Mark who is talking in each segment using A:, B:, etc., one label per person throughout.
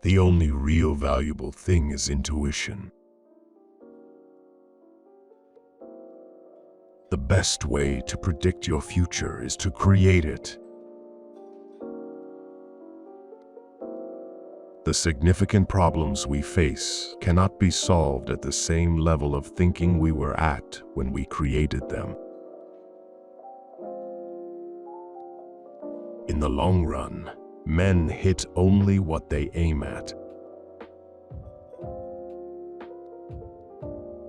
A: The only real valuable thing is intuition. The best way to predict your future is to create it. The significant problems we face cannot be solved at the same level of thinking we were at when we created them. In the long run, men hit only what they aim at.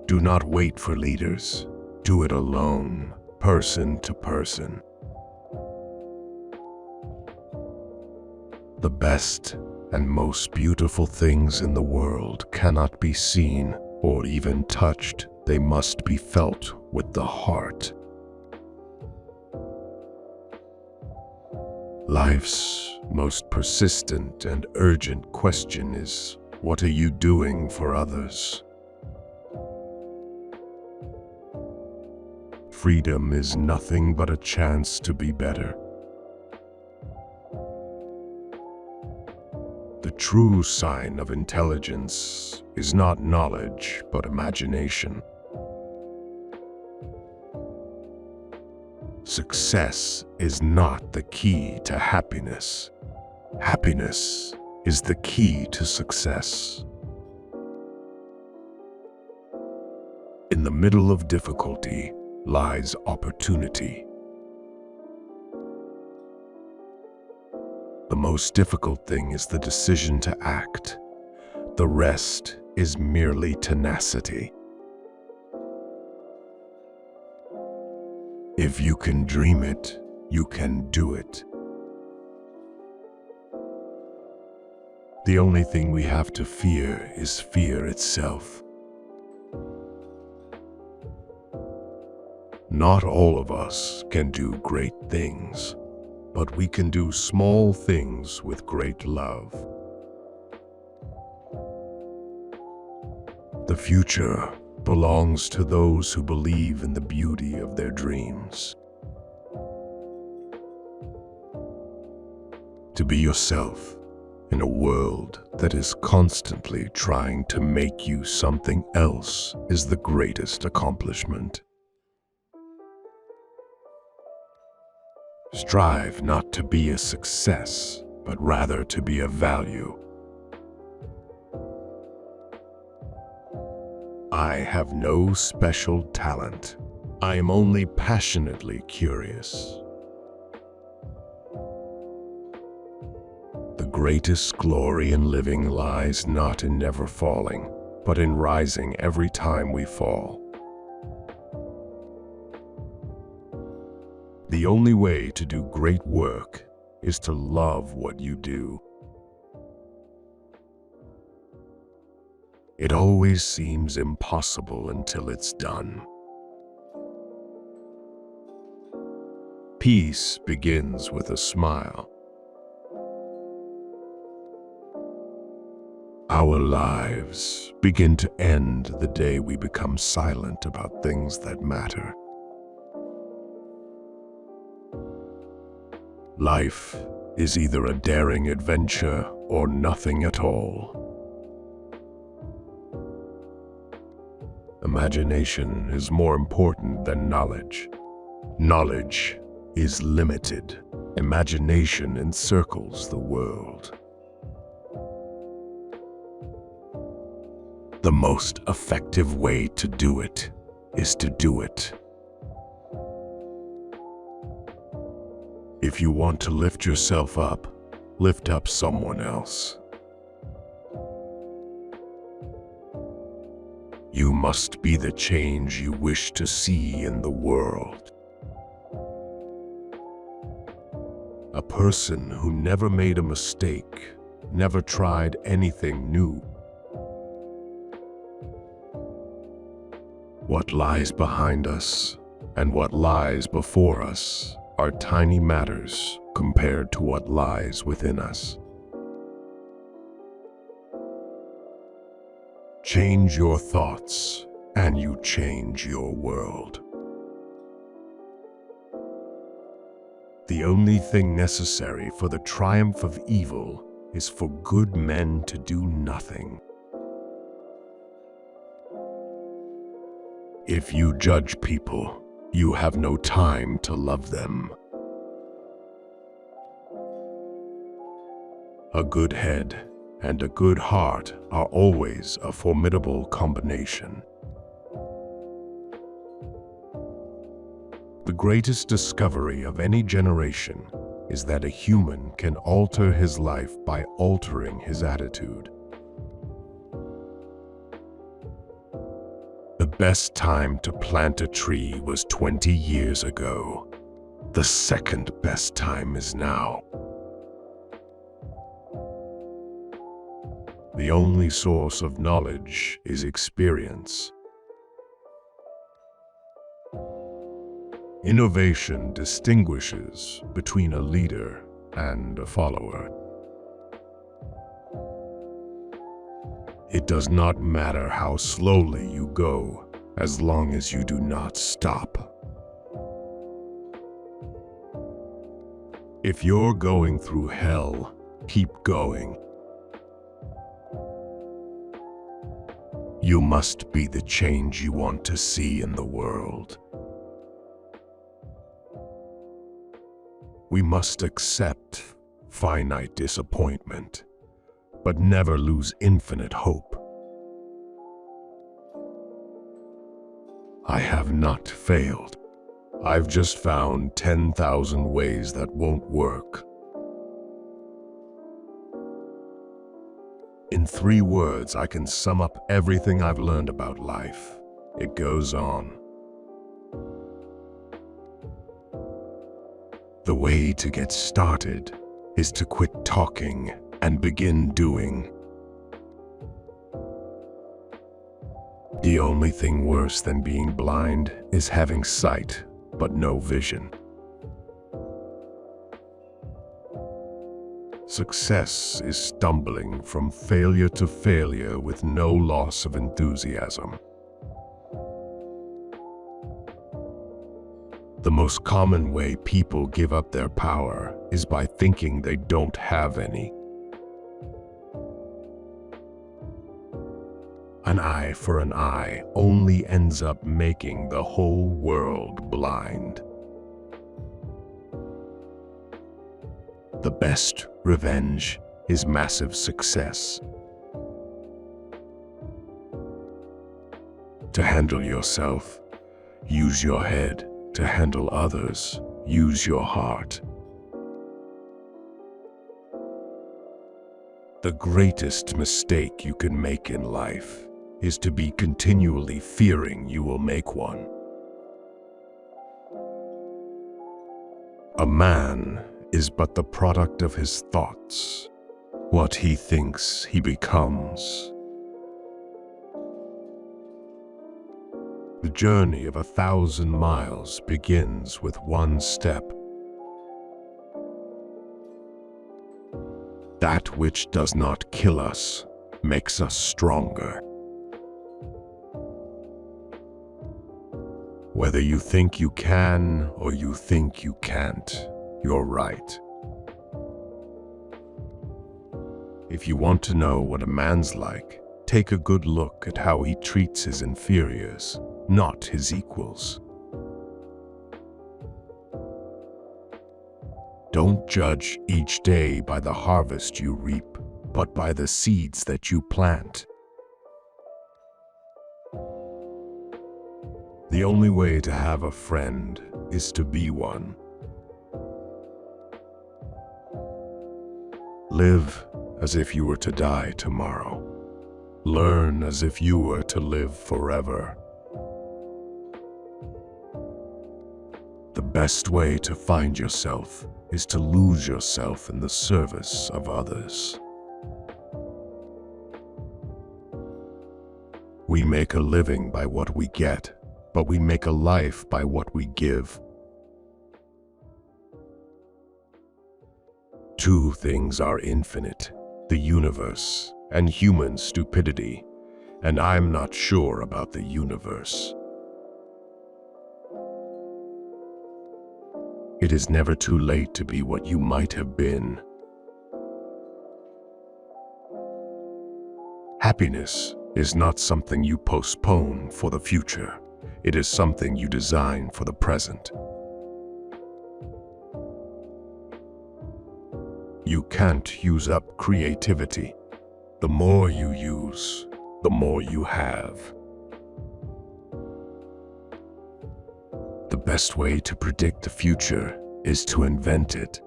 A: Do not wait for leaders. Do it alone, person to person. The best and most beautiful things in the world cannot be seen or even touched. They must be felt with the heart. Life's most persistent and urgent question is, what are you doing for others? Freedom is nothing but a chance to be better. The true sign of intelligence is not knowledge, but imagination. Success is not the key to happiness. Happiness is the key to success. In the middle of difficulty lies opportunity. The most difficult thing is the decision to act. The rest is merely tenacity. If you can dream it, you can do it. The only thing we have to fear is fear itself. Not all of us can do great things, but we can do small things with great love. The future belongs to those who believe in the beauty of their dreams. To be yourself in a world that is constantly trying to make you something else is the greatest accomplishment. Strive not to be a success, but rather to be a value. I have no special talent. I am only passionately curious. The greatest glory in living lies not in never falling, but in rising every time we fall. The only way to do great work is to love what you do. It always seems impossible until it's done. Peace begins with a smile. Our lives begin to end the day we become silent about things that matter. Life is either a daring adventure or nothing at all. Imagination is more important than knowledge. Knowledge is limited. Imagination encircles the world. The most effective way to do it is to do it. If you want to lift yourself up, lift up someone else. You must be the change you wish to see in the world. A person who never made a mistake, never tried anything new. What lies behind us and what lies before us are tiny matters compared to what lies within us. Change your thoughts, and you change your world. The only thing necessary for the triumph of evil is for good men to do nothing. If you judge people, you have no time to love them. A good head and a good heart are always a formidable combination. The greatest discovery of any generation is that a human can alter his life by altering his attitude. The best time to plant a tree was 20 years ago. The second best time is now. The only source of knowledge is experience. Innovation distinguishes between a leader and a follower. It does not matter how slowly you go, as long as you do not stop. If you're going through hell, keep going. You must be the change you want to see in the world. We must accept finite disappointment, but never lose infinite hope. I have not failed. I've just found 10,000 ways that won't work. In 3 words, I can sum up everything I've learned about life. It goes on. The way to get started is to quit talking and begin doing. The only thing worse than being blind is having sight but no vision. Success is stumbling from failure to failure with no loss of enthusiasm. The most common way people give up their power is by thinking they don't have any. An eye for an eye only ends up making the whole world blind. The best revenge is massive success. To handle yourself, use your head. To handle others, use your heart. The greatest mistake you can make in life is to be continually fearing you will make one. A man is but the product of his thoughts. What he thinks, he becomes. The journey of 1,000 miles begins with one step. That which does not kill us makes us stronger. Whether you think you can or you think you can't, you're right. If you want to know what a man's like, take a good look at how he treats his inferiors, not his equals. Don't judge each day by the harvest you reap, but by the seeds that you plant. The only way to have a friend is to be one. Live as if you were to die tomorrow. Learn as if you were to live forever. The best way to find yourself is to lose yourself in the service of others. We make a living by what we get, but we make a life by what we give. Two things are infinite, the universe and human stupidity, and I'm not sure about the universe. It is never too late to be what you might have been. Happiness is not something you postpone for the future. It is something you design for the present. You can't use up creativity. The more you use, the more you have. The best way to predict the future is to invent it.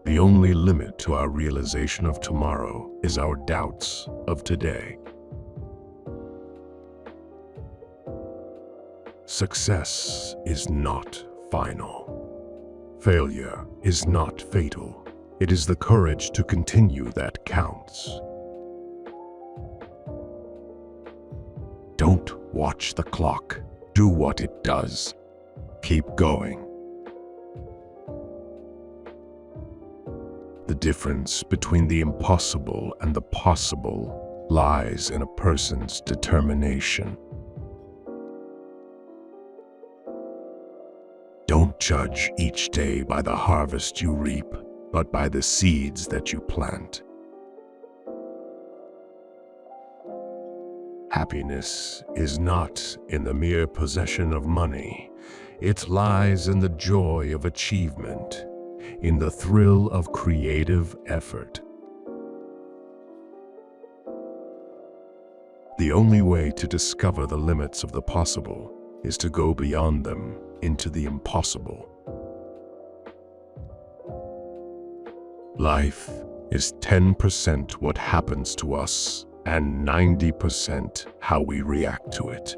A: The only limit to our realization of tomorrow is our doubts of today. Success is not final. Failure is not fatal. It is the courage to continue that counts. Don't watch the clock. Do what it does. Keep going. The difference between the impossible and the possible lies in a person's determination. Don't judge each day by the harvest you reap, but by the seeds that you plant. Happiness is not in the mere possession of money. It lies in the joy of achievement, in the thrill of creative effort. The only way to discover the limits of the possible is to go beyond them into the impossible. Life is 10% what happens to us and 90% how we react to it.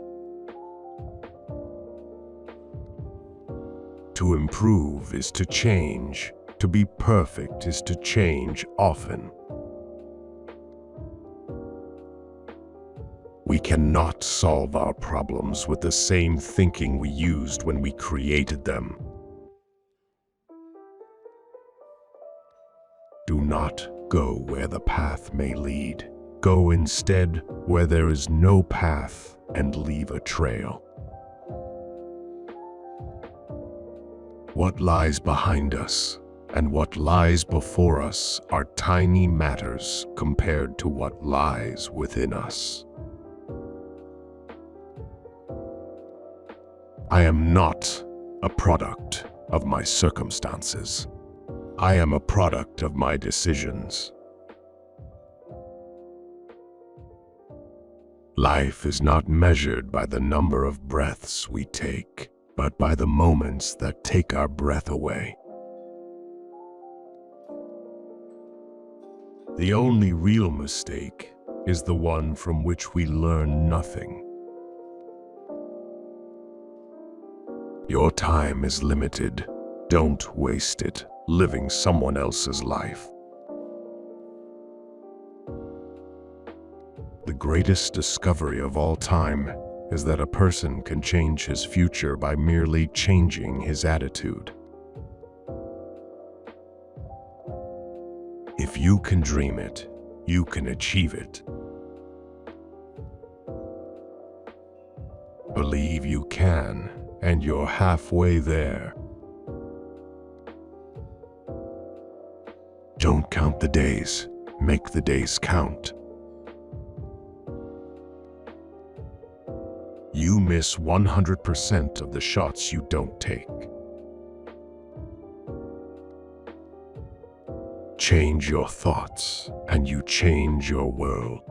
A: To improve is to change. To be perfect is to change often. We cannot solve our problems with the same thinking we used when we created them. Do not go where the path may lead. Go instead where there is no path and leave a trail. What lies behind us and what lies before us are tiny matters compared to what lies within us. I am not a product of my circumstances. I am a product of my decisions. Life is not measured by the number of breaths we take, but by the moments that take our breath away. The only real mistake is the one from which we learn nothing. Your time is limited. Don't waste it living someone else's life. The greatest discovery of all time is that a person can change his future by merely changing his attitude. If you can dream it, you can achieve it. Believe you can, and you're halfway there. Don't count the days, make the days count. You miss 100% of the shots you don't take. Change your thoughts, and you change your world.